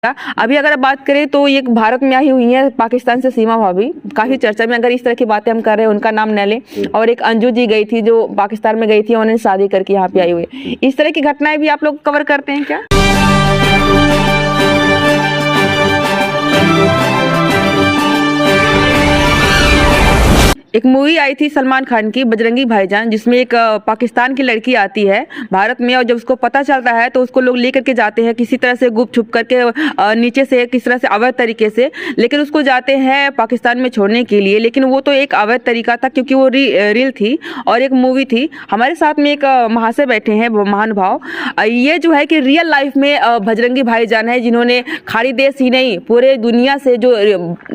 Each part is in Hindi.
अभी अगर बात करें तो ये भारत में आई हुई है पाकिस्तान से सीमा भाभी, काफी चर्चा में अगर इस तरह की बातें हम कर रहे हैं, उनका नाम न लें। और एक अंजू जी गई थी जो पाकिस्तान में गई थी, उन्होंने शादी करके यहाँ पे आई हुई है। इस तरह की घटनाएं भी आप लोग कवर करते हैं क्या? एक मूवी आई थी सलमान खान की बजरंगी भाईजान, जिसमें एक पाकिस्तान की लड़की आती है भारत में, और जब उसको पता चलता है तो उसको लोग लेकर के जाते हैं किसी तरह से गुप छुप करके, नीचे से किस तरह से अवैध तरीके से, लेकिन उसको जाते हैं पाकिस्तान में छोड़ने के लिए। लेकिन वो तो एक अवैध तरीका था क्योंकि वो रील थी और एक मूवी थी। हमारे साथ में एक महाशय बैठे हैं महानुभाव, ये जो है कि रियल लाइफ में बजरंगी भाईजान है, जिन्होंने खाड़ी देश ही नहीं पूरे दुनिया से जो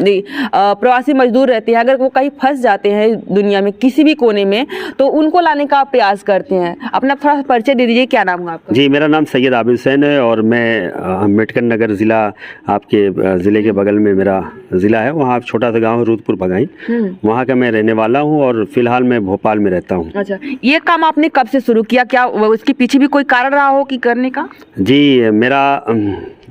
प्रवासी मजदूर रहते हैं, अगर वो कहीं फंस जाते हैं दुनिया में किसी भी कोने में, तो उनको लाने का प्रयास करते हैं। अपना थोड़ा परिचय दे दीजिए, क्या नाम है आपका? जी, मेरा नाम सैयद आबिद हुसैन है और मैं अम्बेडकर नगर ज़िला, आपके ज़िले के बगल में मेरा ज़िला है, वहाँ छोटा सा गांव है रूदपुर भगाई, वहाँ का मैं रहने वाला हूँ और फिलहाल मैं भोपाल में रहता हूँ। अच्छा, ये काम आपने कब से शुरू किया? क्या उसके पीछे भी कोई कारण रहा हो कि करने का? जी,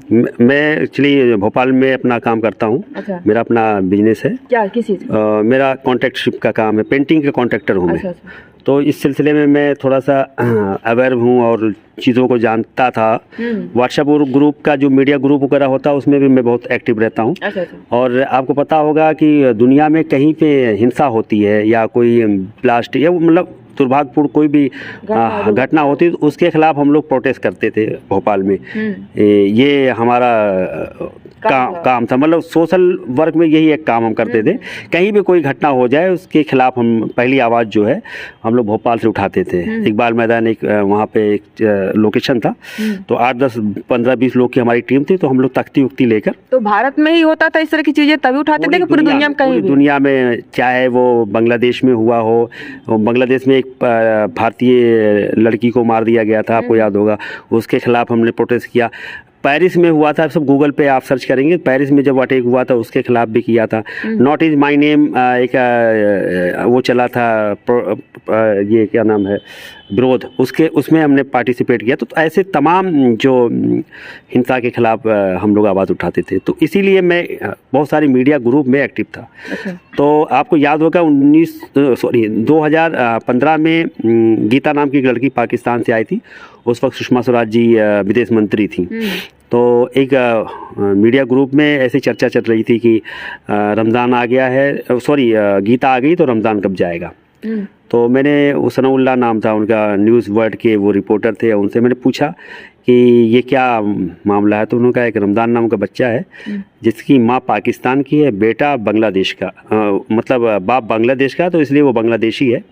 मैं एक्चुअली भोपाल में अपना काम करता हूँ। अच्छा। मेरा अपना बिजनेस है। क्या, किस चीज़? मेरा कॉन्ट्रैक्टरशिप का काम है, पेंटिंग का कॉन्ट्रैक्टर हूँ मैं। अच्छा। तो इस सिलसिले में मैं थोड़ा सा अवेयर हूँ और चीज़ों को जानता था। व्हाट्सएप ग्रुप का जो मीडिया ग्रुप वगैरह होता है उसमें भी मैं बहुत एक्टिव रहता हूँ। अच्छा। और आपको पता होगा कि दुनिया में कहीं पे हिंसा होती है या कोई ब्लास्ट या मतलब दुर्भाग्यपूर्ण कोई भी घटना होती है, उसके खिलाफ हम लोग प्रोटेस्ट करते थे भोपाल में। ये हमारा काम था, मतलब सोशल वर्क में यही एक काम हम करते थे। कहीं भी कोई घटना हो जाए उसके खिलाफ हम पहली आवाज़ जो है हम लोग भोपाल से उठाते थे। इकबाल मैदान एक वहाँ पे एक लोकेशन था, तो 8, 10, 15, 20 लोग की हमारी टीम थी, तो हम लोग तख्ती उख्ती लेकर। तो भारत में ही होता था इस तरह की चीज़ें, तभी उठाते थे कि पूरी दुनिया में? कहीं दुनिया में, चाहे वो बांग्लादेश में हुआ हो, बांग्लादेश में एक भारतीय लड़की को मार दिया गया था, आपको याद होगा, उसके खिलाफ हमने प्रोटेस्ट किया। पेरिस में हुआ था, सब गूगल पे आप सर्च करेंगे, पेरिस में जब अटैक हुआ था उसके खिलाफ भी किया था। नॉट इज माई नेम एक वो चला था, ये क्या नाम है, विरोध, उसमें हमने पार्टिसिपेट किया। तो ऐसे तमाम जो हिंसा के खिलाफ हम लोग आवाज़ उठाते थे, तो इसीलिए मैं बहुत सारी मीडिया ग्रुप में एक्टिव था। अच्छा। तो आपको याद होगा 2015 में गीता नाम की एक लड़की पाकिस्तान से आई थी, उस वक्त सुषमा स्वराज जी विदेश मंत्री थी। तो एक मीडिया ग्रुप में ऐसी चर्चा चल रही थी कि रमज़ान आ गया है, गीता आ गई तो रमज़ान कब जाएगा। तो मैंने, वो सनाउल्लाह नाम था उनका, न्यूज़ वर्ल्ड के वो रिपोर्टर थे, उनसे मैंने पूछा कि ये क्या मामला है। तो उन्होंने कहा एक रमज़ान नाम का बच्चा है जिसकी माँ पाकिस्तान की है, बेटा बांग्लादेश का, मतलब बाप बांग्लादेश का, तो इसलिए वो बांग्लादेशी है,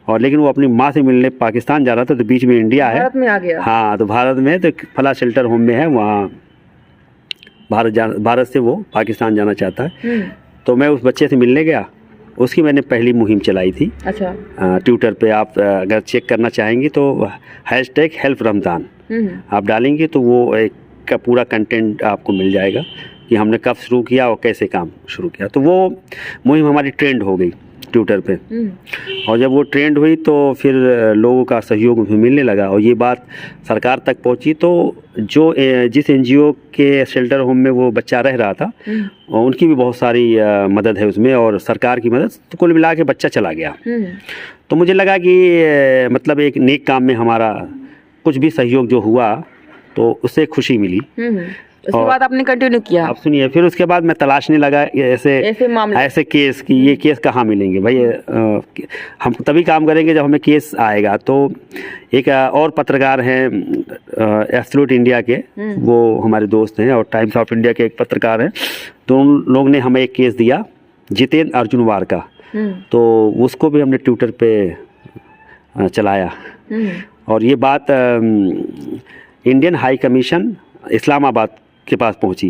और लेकिन वो अपनी माँ से मिलने पाकिस्तान जा रहा था, तो बीच में इंडिया है, भारत में आ गया। हाँ, तो भारत में, तो फला शेल्टर होम में है, वहाँ भारत से वो पाकिस्तान जाना चाहता है। तो मैं उस बच्चे से मिलने गया, उसकी मैंने पहली मुहिम चलाई थी। अच्छा। ट्विटर पे आप अगर चेक करना चाहेंगे तो #HelpRamadan आप डालेंगे तो वो एक का पूरा कंटेंट आपको मिल जाएगा कि हमने कब शुरू किया और कैसे काम शुरू किया। तो वो मुहिम हमारी ट्रेंड हो गई ट्विटर पे, और जब वो ट्रेंड हुई तो फिर लोगों का सहयोग मिलने लगा, और ये बात सरकार तक पहुंची। तो जो जिस NGO के शेल्टर होम में वो बच्चा रह रहा था, उनकी भी बहुत सारी मदद है उसमें, और सरकार की मदद, तो कुल मिला के बच्चा चला गया। तो मुझे लगा कि मतलब एक नेक काम में हमारा कुछ भी सहयोग जो हुआ तो उससे खुशी मिली। उसके बाद आपने कंटिन्यू किया? आप सुनिए, फिर उसके बाद मैं तलाशने लगा ऐसे केस कि ये केस कहाँ मिलेंगे भाई, हम तभी काम करेंगे जब हमें केस आएगा। तो एक और पत्रकार हैं एब्सोल्यूट इंडिया के, वो हमारे दोस्त हैं, और टाइम्स ऑफ इंडिया के एक पत्रकार हैं, तो उन लोग ने हमें एक केस दिया जितेंद्र अर्जुनवार का, तो उसको भी हमने ट्विटर पे चलाया, और ये बात इंडियन हाई कमीशन इस्लामाबाद के पास पहुंची,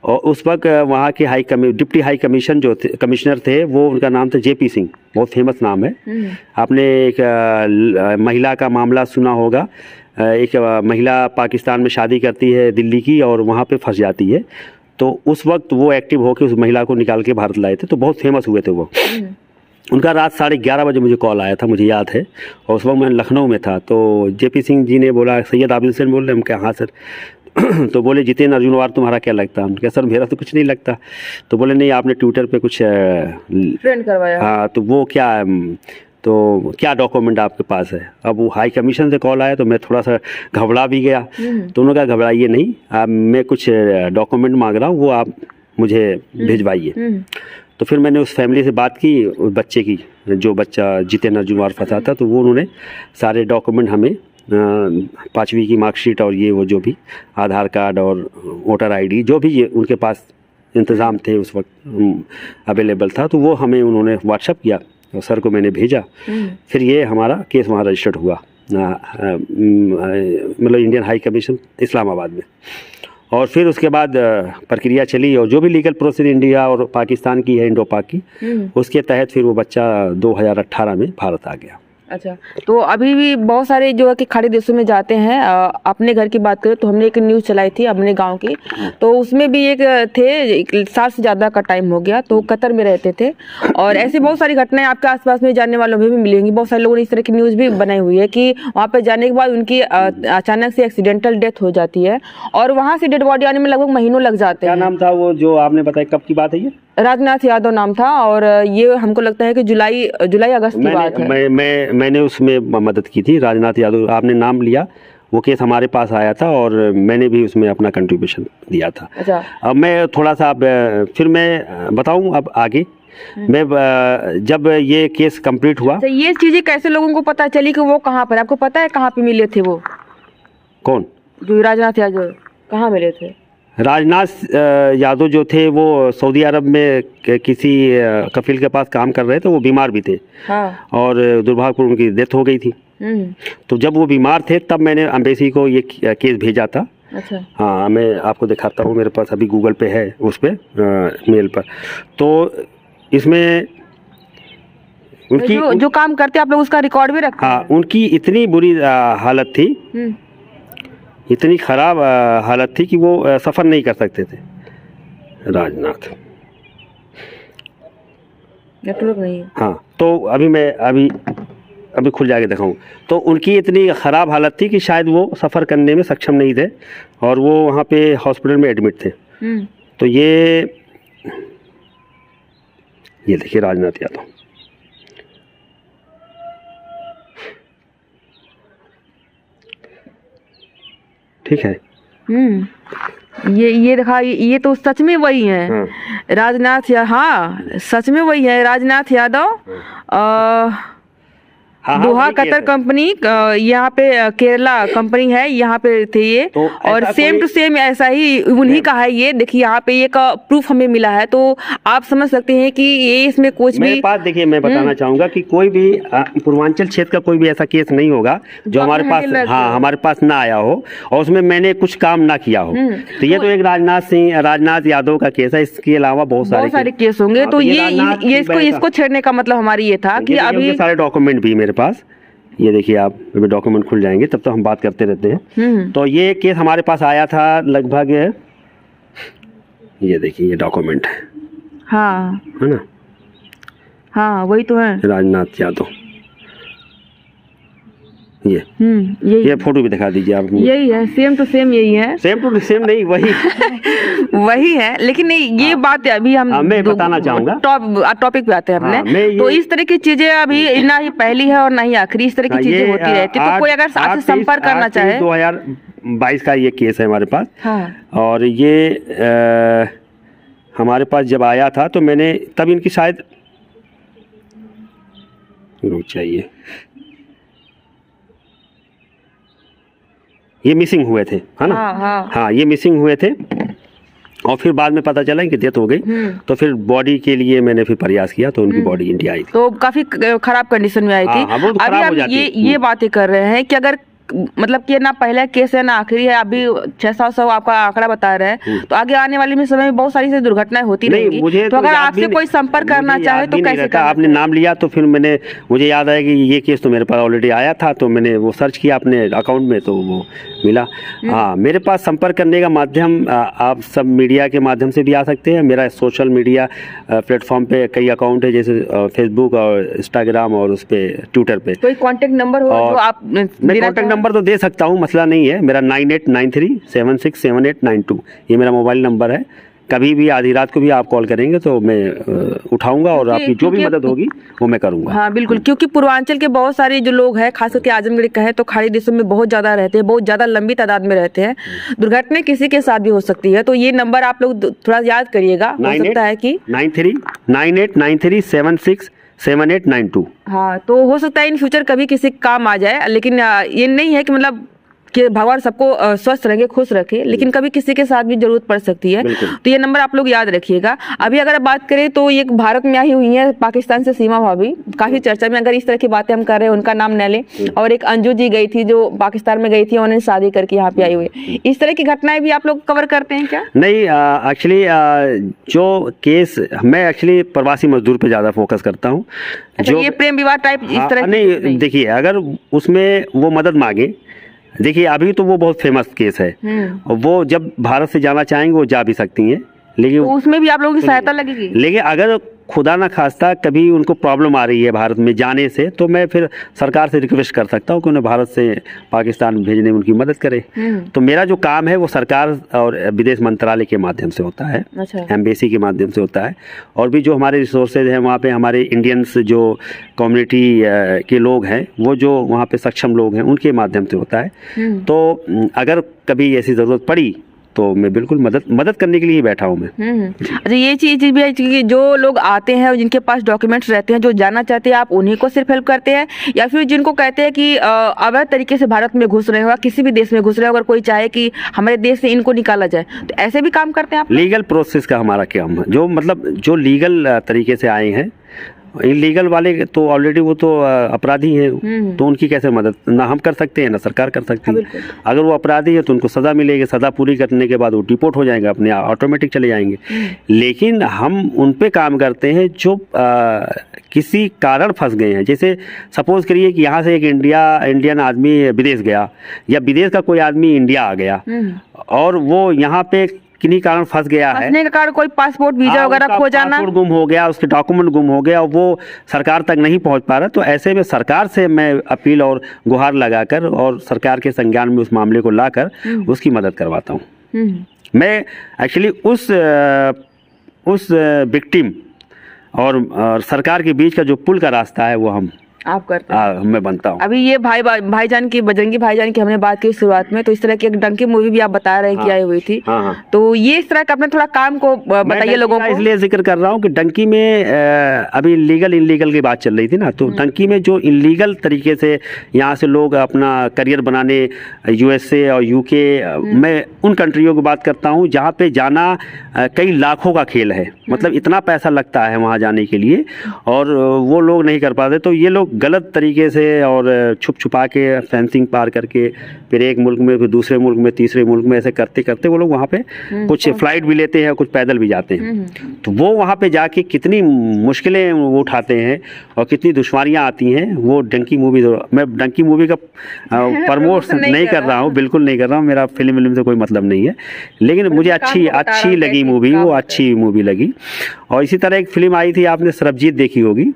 और उस वक्त वहाँ के डिप्टी हाई कमीशन जो कमिश्नर थे, वो उनका नाम था JP सिंह, बहुत फेमस नाम है। आपने एक महिला का मामला सुना होगा, एक महिला पाकिस्तान में शादी करती है दिल्ली की, और वहाँ पे फंस जाती है, तो उस वक्त वो एक्टिव होकर उस महिला को निकाल के भारत लाए थे, तो बहुत फेमस हुए थे वो। उनका रात 11:30 बजे मुझे कॉल आया था, मुझे याद है, और उस वक्त मैं लखनऊ में था। तो JP सिंह जी ने बोला, सैयद आबिद हुसैन बोल रहे हैं? हम क्या, हाँ सर। तो बोले जितेंद्र अर्जुनवार तुम्हारा क्या लगता है? हम कहा सर मेरा तो कुछ नहीं लगता। तो बोले नहीं आपने ट्विटर पे कुछ ट्रेंड करवाया। हाँ तो वो क्या तो क्या डॉक्यूमेंट आपके पास है? अब वो हाई कमीशन से कॉल आया तो मैं थोड़ा सा घबरा भी गया। तो उन्होंने कहा घबराइए नहीं, मैं कुछ डॉक्यूमेंट मांग रहा हूँ, वो आप मुझे भिजवाइए। तो फिर मैंने उस फैमिली से बात की, उस बच्चे की, जो बच्चा जितेंद्र अर्जुनवार फंसा था, तो वो उन्होंने सारे डॉक्यूमेंट हमें 5वीं की मार्कशीट और ये वो जो भी आधार कार्ड और वोटर आईडी जो भी ये उनके पास इंतज़ाम थे उस वक्त अवेलेबल था, तो वो हमें उन्होंने व्हाट्सअप किया और सर को मैंने भेजा। फिर ये हमारा केस वहाँ रजिस्टर्ड हुआ, मतलब इंडियन हाई कमीशन इस्लामाबाद में। और फिर उसके बाद प्रक्रिया चली और जो भी लीगल प्रोसेस इंडिया और पाकिस्तान की है, इंडो पाक की, उसके तहत फिर वो बच्चा 2018 में भारत आ गया। अच्छा, तो अभी भी बहुत सारे जो है कि खाड़ी देशों में जाते हैं। अपने घर की बात करें तो हमने एक न्यूज़ चलाई थी अपने गांव की, तो उसमें भी एक थे, 1 साल से ज़्यादा का टाइम हो गया, तो कतर में रहते थे। और ऐसी बहुत सारी घटनाएं आपके आसपास में जानने वालों में भी मिलेंगी। बहुत सारे लोगों ने इस तरह की न्यूज़ भी बनाई हुई है कि वहाँ पर जाने के बाद उनकी अचानक से एक्सीडेंटल डेथ हो जाती है और वहाँ से डेड बॉडी आने में लगभग महीनों लग जाते हैं। क्या नाम था वो जो आपने बताया, कब की बात है ये? राजनाथ यादव नाम था और ये हमको लगता है कि जुलाई अगस्त की बात है। मैंने उसमें मदद की थी। राजनाथ यादव आपने नाम लिया, वो केस हमारे पास आया था और मैंने भी उसमें अपना कंट्रीब्यूशन दिया था। अच्छा, अब मैं थोड़ा सा फिर मैं बताऊं अब आगे। मैं जब ये केस कंप्लीट हुआ। तो ये चीजें कैसे लोगों को पता चली कि वो कहाँ पर, आपको पता है कहाँ पे मिले थे वो? कौन? जो राजनाथ यादव कहाँ मिले थे? राजनाथ यादव जो थे वो सऊदी अरब में किसी कफील के पास काम कर रहे थे, वो बीमार भी थे। हाँ। और दुर्भाग्यपूर्ण उनकी डेथ हो गई थी। तो जब वो बीमार थे तब मैंने एम्बेसी को ये केस भेजा था। अच्छा। हाँ, मैं आपको दिखाता हूँ, मेरे पास अभी गूगल पे है, उस पर मेल पर। तो इसमें उनकी जो काम करते आप लोग उसका रिकॉर्ड भी रखते हैं? हाँ, उनकी इतनी बुरी हालत थी, इतनी ख़राब हालत थी कि वो सफ़र नहीं कर सकते थे। राजनाथ नेटवर्क नहीं। हाँ, तो अभी खुल जाके दिखाऊँ। तो उनकी इतनी ख़राब हालत थी कि शायद वो सफ़र करने में सक्षम नहीं थे और वो वहाँ पे हॉस्पिटल में एडमिट थे। तो ये देखिए राजनाथ यादव। ठीक है। ये देखा, ये तो सच में वही है। हाँ। हाँ, सच में वही है Rajnath Yadav. Doha Qatar company, यहाँ पे केरला कंपनी है, यहाँ पे थे ये। तो और सेम टू सेम ऐसा ही उन्हीं का है ये। देखिए यहाँ पे एक प्रूफ हमें मिला है, तो आप समझ सकते हैं कि ये इसमें कुछ भी। मेरे पास देखिए, मैं बताना चाहूंगा कि कोई भी पूर्वांचल क्षेत्र का कोई भी ऐसा केस नहीं होगा जो हमारे पास ना आया हो और उसमें मैंने कुछ काम ना किया हो। तो ये तो एक राजनाथ यादव का केस है। इसके अलावा बहुत सारे केस होंगे। तो ये इसको छेड़ने का मतलब हमारी ये था कि अभी सारे डॉक्यूमेंट भी मेरे पास, ये देखिए आप, डॉक्यूमेंट खुल जाएंगे, तब तो हम बात करते रहते हैं। तो ये केस हमारे पास आया था लगभग, ये देखिए ये डॉक्यूमेंट है। हाँ, है ना? हाँ, वही तो है, राजनाथ यादव। ये फोटो भी दिखा दीजिए आप। यही है, सेम टू सेम यही है। सेम टू सेम नहीं, वही वही है, लेकिन नहीं, ये बात है अभी हम मैं बताना चाहूंगा, टॉपिक पे आते हैं अपने। तो इस तरह की चीजें अभी ना ही पहली है और ना ही आखिरी, इस तरह की चीजें होती रहती है। तो कोई अगर साथ से संपर्क करना चाहे। 2022 का ये केस है हमारे पास। हाँ। और ये हमारे पास जब आया था तो मैंने तब इनकी शायद चाहिए, ये मिसिंग हुए थे, है ना? हाँ, ये मिसिंग हुए थे और फिर बाद में पता चला कि डेथ हो गई। तो फिर बॉडी के लिए मैंने फिर प्रयास किया, तो उनकी बॉडी इंडिया आई थी। तो काफी खराब कंडीशन में आई थी। अभी हम ये बातें कर रहे हैं कि अगर मतलब कि ना पहला केस है ना आखिरी है, अभी 600 आपका आंकड़ा बता रहे हैं, तो आगे आने वाले में समय में बहुत सारी से दुर्घटनाएं होती रहेंगी। तो अगर आपसे कोई संपर्क करना चाहे तो कैसे करना? आपने नाम लिया तो फिर मुझे याद आया कि ये केस तो मेरे पास ऑलरेडी आया था, तो मैंने वो सर्च किया अपने अकाउंट में, तो वो मिला। हाँ, मेरे पास संपर्क करने का माध्यम आप सब मीडिया के माध्यम से भी आ सकते हैं। मेरा सोशल मीडिया प्लेटफॉर्म पे कई अकाउंट है, जैसे फेसबुक और इंस्टाग्राम और उस पर ट्विटर पे। कोई कॉन्टेक्ट नंबर हो जो आप? कॉन्टेक्ट नंबर तो दे सकता हूँ, मसला नहीं है। मेरा 9893767892 ये मेरा मोबाइल नंबर है। कभी भी आधी रात को भी आप कॉल करेंगे तो मैं उठाऊंगा और आपकी जो भी मदद होगी वो मैं करूंगा। हाँ बिल्कुल, क्योंकि पूर्वांचल के बहुत सारे जो लोग हैं, खास करके आजमगढ़ का है, तो खाड़ी देशों में बहुत ज़्यादा रहते हैं, बहुत ज़्यादा लंबी तादाद में रहते हैं। दुर्घटना किसी के साथ भी हो सकती है, तो ये नंबर आप लोग थोड़ा याद करिएगा। हो सकता है कि 9893767892। हाँ, तो हो सकता है इन फ्यूचर कभी किसी काम आ जाए, लेकिन ये नहीं है कि मतलब कि भगवान सबको स्वस्थ रखे, खुश रखे, लेकिन कभी किसी के साथ भी जरूरत पड़ सकती है। तो ये नंबर आप लोग याद रखिएगा। अभी अगर बात करें तो ये भारत में आई हुई है पाकिस्तान से सीमा भाभी, काफी चर्चा में अगर इस तरह की बातें हम कर रहे हैं, उनका नाम न लें। और एक अंजू जी गई थी जो पाकिस्तान में गई थी, उन्होंने शादी करके यहाँ पे आई हुई है। इस तरह की घटनाएं भी आप लोग कवर करते हैं क्या? नहीं, एक्चुअली जो केस, मैं एक्चुअली प्रवासी मजदूर पे ज़्यादा फोकस करता हूँ। जो ये प्रेम विवाह टाइप इस तरह नहीं, देखिए अगर उसमें वो मदद मांगे, देखिए अभी तो वो बहुत फेमस केस है, और वो जब भारत से जाना चाहेंगे वो जा भी सकती हैं, लेकिन तो उसमें भी आप लोगों की सहायता लगेगी। लेकिन अगर खुदा ना खास्ता कभी उनको प्रॉब्लम आ रही है भारत में जाने से, तो मैं फिर सरकार से रिक्वेस्ट कर सकता हूँ कि उन्हें भारत से पाकिस्तान भेजने में उनकी मदद करे। तो मेरा जो काम है वो सरकार और विदेश मंत्रालय के माध्यम से होता है, एम्बेसी के माध्यम से होता है। और भी जो हमारे रिसोर्सेज हैं वहाँ पे, हमारे इंडियंस जो कम्युनिटी के लोग हैं, वो जो वहाँ पे सक्षम लोग हैं, उनके माध्यम से होता है। तो अगर कभी ऐसी ज़रूरत पड़ी तो मैं बिल्कुल मदद करने के लिए ही बैठा हूँ मैं। अच्छा, ये चीज़ भी है कि जो लोग आते हैं और जिनके पास डॉक्यूमेंट्स रहते हैं, जो जाना चाहते हैं, आप उन्हीं को सिर्फ हेल्प करते हैं, या फिर जिनको कहते हैं कि अवैध तरीके से भारत में घुस रहे हो, किसी भी देश में घुस रहे हो, अगर कोई चाहे कि हमारे देश से इनको निकाला जाए, तो ऐसे भी काम करते हैं आप? लीगल प्रोसेस का हमारा काम है, जो मतलब जो लीगल तरीके से आए हैं। इलीगल वाले तो ऑलरेडी वो तो अपराधी हैं, तो उनकी कैसे मदद ना हम कर सकते हैं ना सरकार कर सकती है। अगर वो अपराधी है तो उनको सज़ा मिलेगी, सज़ा पूरी करने के बाद वो डिपोर्ट हो जाएंगे, अपने ऑटोमेटिक चले जाएंगे। लेकिन हम उन पे काम करते हैं जो किसी कारण फंस गए हैं। जैसे सपोज करिए कि यहाँ से एक इंडियन आदमी विदेश गया, या विदेश का कोई आदमी इंडिया आ गया और वो यहाँ पे किन्हीं कारण फंस गया है, फंसने का कारण कोई पासपोर्ट वीजा वगैरह खो जाना, पासपोर्ट गुम हो गया, उसके डॉक्यूमेंट गुम हो गया और वो सरकार तक नहीं पहुंच पा रहा, तो ऐसे में सरकार से मैं अपील और गुहार लगाकर और सरकार के संज्ञान में उस मामले को लाकर उसकी मदद करवाता हूँ। मैं एक्चुअली उस विक्टिम और सरकार के बीच का जो पुल का रास्ता है वो आप करते हैं। मैं बनता हूँ। अभी ये भाईजान की, बजरंगी भाईजान की हमने बात की शुरुआत में, तो इस तरह की एक डंकी मूवी भी आप बता रहे हैं कि आई हुई थी। तो ये इस तरह का अपने थोड़ा काम को बताइए लोगों को। इसलिए जिक्र कर रहा हूँ कि डंकी में अभी लीगल इनलीगल की बात चल रही थी ना, तो डंकी में जो इनलीगल तरीके से यहाँ से लोग अपना करियर बनाने USA और UK, मैं उन कंट्रियों की बात करता हूँ जहाँ पे जाना कई लाखों का खेल है, मतलब इतना पैसा लगता है वहाँ जाने के लिए, और वो लोग नहीं कर पाते। तो ये लोग गलत तरीके से और छुप छुपा के फेंसिंग पार करके फिर एक मुल्क में, फिर दूसरे मुल्क में, तीसरे मुल्क में, ऐसे करते करते वो लोग वहाँ पे कुछ फ्लाइट भी लेते हैं, कुछ पैदल भी जाते हैं। तो वो वहाँ पे जाके कितनी मुश्किलें वो उठाते हैं और कितनी दुश्वारियाँ आती हैं। वो डंकी मूवी, मैं डंकी मूवी का प्रमोट नहीं कर रहा हूँ, बिल्कुल नहीं कर रहा हूँ, मेरा फिल्म से कोई मतलब नहीं है, लेकिन मुझे अच्छी लगी मूवी, वो अच्छी मूवी लगी। और इसी तरह एक फिल्म आई थी, आपने सरबजीत देखी होगी।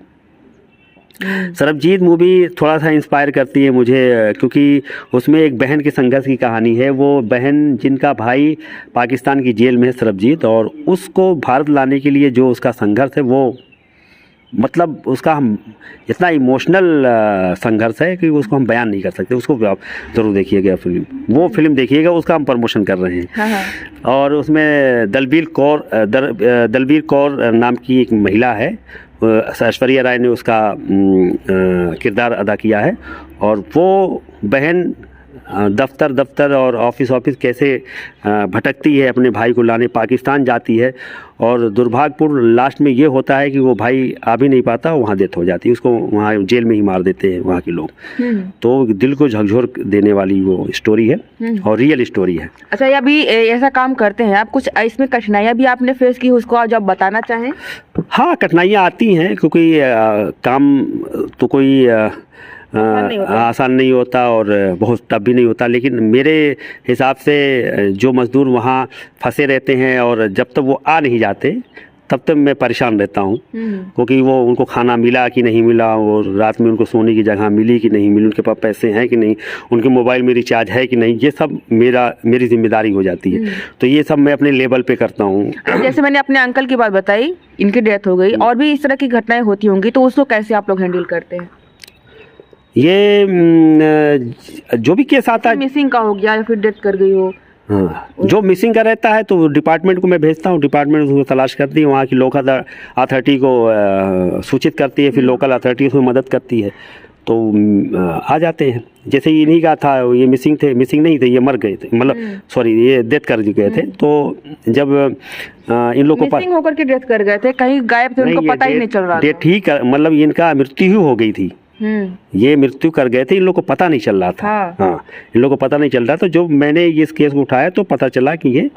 सरबजीत मूवी थोड़ा सा इंस्पायर करती है मुझे, क्योंकि उसमें एक बहन के संघर्ष की कहानी है। वो बहन जिनका भाई पाकिस्तान की जेल में है, सरबजीत, और उसको भारत लाने के लिए जो उसका संघर्ष है, वो मतलब उसका हम इतना इमोशनल संघर्ष है कि उसको हम बयान नहीं कर सकते। उसको आप ज़रूर देखिएगा, वो फिल्म देखिएगा, उसका हम प्रमोशन कर रहे हैं। और उसमें दलबीर कौर नाम की एक महिला है, ऐश्वर्या राय ने उसका किरदार अदा किया है। और वो बहन दफ्तर और ऑफिस कैसे भटकती है, अपने भाई को लाने पाकिस्तान जाती है, और दुर्भाग्यपूर्ण लास्ट में ये होता है कि वो भाई आ भी नहीं पाता, वहाँ डेथ हो जाती है, उसको वहाँ जेल में ही मार देते हैं वहाँ के लोग। तो दिल को झकझोर देने वाली वो स्टोरी है और रियल स्टोरी है। अच्छा, ये अभी ऐसा काम करते हैं आप, कुछ इसमें कठिनाइयाँ भी आपने फेस की, उसको आज आप बताना चाहें? हाँ, कठिनाइयाँ आती हैं, क्योंकि काम तो कोई आसान नहीं होता और बहुत टफ भी नहीं होता। लेकिन मेरे हिसाब से जो मज़दूर वहाँ फंसे रहते हैं और जब तक वो आ नहीं जाते, तब तक मैं परेशान रहता हूँ, क्योंकि वो उनको खाना मिला कि नहीं मिला, और रात में उनको सोने की जगह मिली कि नहीं मिली, उनके पास पैसे हैं कि नहीं, उनके मोबाइल में रिचार्ज है कि नहीं, ये सब मेरी जिम्मेदारी हो जाती है। तो ये सब मैं अपने लेवल पे करता हूँ। जैसे मैंने अपने अंकल की बात बताई, इनकी डेथ हो गई, और भी इस तरह की घटनाएं होती होंगी, तो उसको कैसे आप लोग हैंडल करते हैं? ये जो भी केस आता है, मिसिंग का हो गया या फिर डेथ कर गई हो, हाँ, जो मिसिंग का रहता है तो डिपार्टमेंट को मैं भेजता हूँ, डिपार्टमेंट उसको तलाश करती है, वहाँ की लोकल अथॉरिटी को सूचित करती है, फिर लोकल अथॉरिटी उसमें मदद करती है, तो आ जाते हैं। जैसे इन्हीं का था, ये मिसिंग नहीं थे, ये मर गए थे, मतलब सॉरी ये डेथ कर गए थे। तो जब इन लोगों को मिसिंग होकर के डेथ कर गए थे, कहीं गायब थे, उनको पता ही नहीं चल रहा था। डेथ ही मतलब इनका मृत्यु हो गई थी, ये मृत्यु कर गए थे, इन लोगों को पता नहीं चल रहा था। हाँ, इन लोगों को पता नहीं चल रहा था। जो मैंने इस केस को उठाया तो पता चला कि ये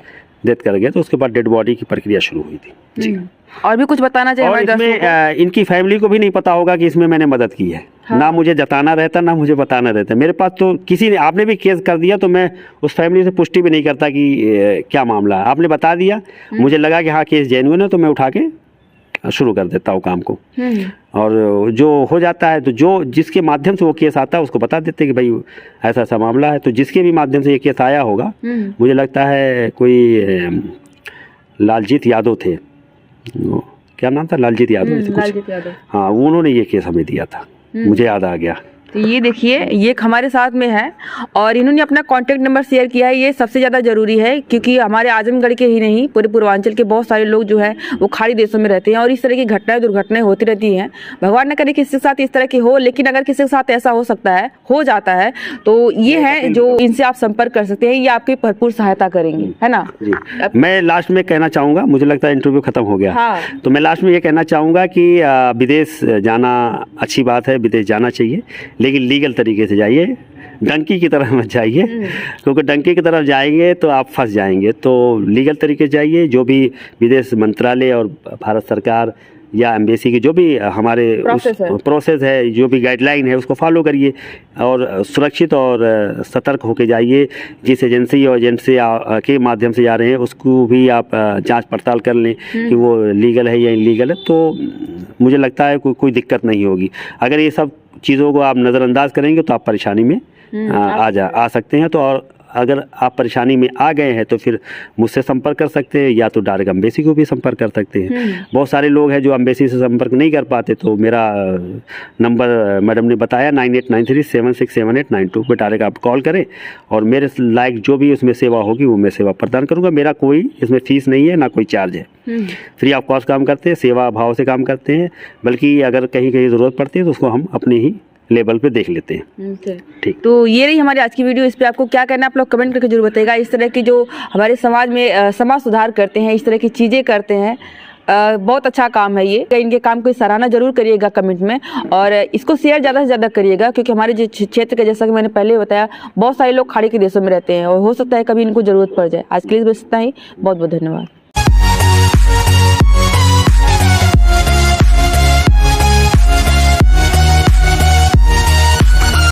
डेथ कर गए, तो उसके बाद डेड बॉडी की प्रक्रिया शुरू हुई थी जी। और भी कुछ बताना चाहिए? और इसमें इनकी फैमिली को भी नहीं पता होगा कि इसमें मैंने मदद की है। हाँ। ना मुझे जताना रहता, ना मुझे बताना रहता। मेरे पास तो किसी ने, आपने भी केस कर दिया तो मैं उस फैमिली से पुष्टि भी नहीं करता कि क्या मामला है। आपने बता दिया, मुझे लगा कि हाँ केस जेन्युइन है, तो मैं उठा के शुरू कर देता हूँ काम को। और जो हो जाता है तो जो जिसके माध्यम से वो केस आता है उसको बता देते कि भाई ऐसा ऐसा मामला है। तो जिसके भी माध्यम से ये केस आया होगा, मुझे लगता है कोई लालजीत यादव थे, क्या नाम था, लालजीत यादव, लालजीत यादव, हाँ, उन्होंने ये केस हमें दिया था, मुझे याद आ गया। तो ये देखिए, ये हमारे साथ में है और इन्होंने अपना कांटेक्ट नंबर शेयर किया है। ये सबसे ज़्यादा ज़रूरी है, क्योंकि हमारे आजमगढ़ के ही नहीं, पूरे पूर्वांचल के बहुत सारे लोग जो है वो खाड़ी देशों में रहते हैं और इस तरह की घटनाएं दुर्घटनाएं होती रहती हैं। भगवान न करे किसी के साथ इस तरह की हो, लेकिन अगर किसी के साथ ऐसा हो सकता है, हो जाता है, तो ये है जो इनसे आप संपर्क कर सकते हैं, ये आपकी भरपूर सहायता करेंगे, है ना। मैं लास्ट में कहना चाहूँगा, मुझे लगता है इंटरव्यू खत्म हो गया। हाँ। तो मैं लास्ट में ये कहना चाहूँगा कि विदेश जाना अच्छी बात है, विदेश जाना चाहिए, लेकिन लीगल तरीके से जाइए, डंकी की तरह मत जाइए, क्योंकि डंकी की तरफ जाएंगे तो आप फंस जाएंगे। तो लीगल तरीके से जाइए, जो भी विदेश मंत्रालय और भारत सरकार या एम्बेसी की जो भी हमारे प्रोसेस है, जो भी गाइडलाइन है, उसको फॉलो करिए और सुरक्षित और सतर्क होकर जाइए। जिस एजेंसी और एजेंसी के माध्यम से जा रहे हैं उसको भी आप जांच पड़ताल कर लें कि वो लीगल है या इलीगल है, तो मुझे लगता है कोई दिक्कत नहीं होगी। अगर ये सब चीज़ों को आप नज़रअंदाज करेंगे तो आप परेशानी में आ सकते हैं। तो और अगर आप परेशानी में आ गए हैं तो फिर मुझसे संपर्क कर सकते हैं, या तो डायरेक्ट अम्बेसी को भी संपर्क कर सकते हैं। बहुत सारे लोग हैं जो अम्बेसी से संपर्क नहीं कर पाते, तो मेरा नंबर मैडम ने बताया 9893767892 पे डायरेक्ट आप कॉल करें और मेरे लायक जो भी उसमें सेवा होगी वो मैं सेवा प्रदान करूँगा। मेरा कोई इसमें फीस नहीं है, ना कोई चार्ज है, फ्री ऑफ कॉस्ट काम करते हैं, सेवा भाव से काम करते हैं। बल्कि अगर कहीं कहीं ज़रूरत पड़ती है तो उसको हम अपने ही लेवल पे देख लेते हैं। ठीक, तो ये रही हमारी आज की वीडियो। इस पे आपको क्या करना है आप लोग कमेंट करके जरूर बताइएगा। इस तरह की जो हमारे समाज में समाज सुधार करते हैं, इस तरह की चीज़ें करते हैं, बहुत अच्छा काम है ये। इनके काम को सराहना जरूर करिएगा कमेंट में, और इसको शेयर ज़्यादा से ज़्यादा करिएगा, क्योंकि हमारे जो क्षेत्र के, जैसा कि मैंने पहले बताया, बहुत सारे लोग खाड़ी के देशों में रहते हैं और हो सकता है कभी इनको ज़रूरत पड़ जाए। आज के लिए बस इतना ही, बहुत बहुत धन्यवाद।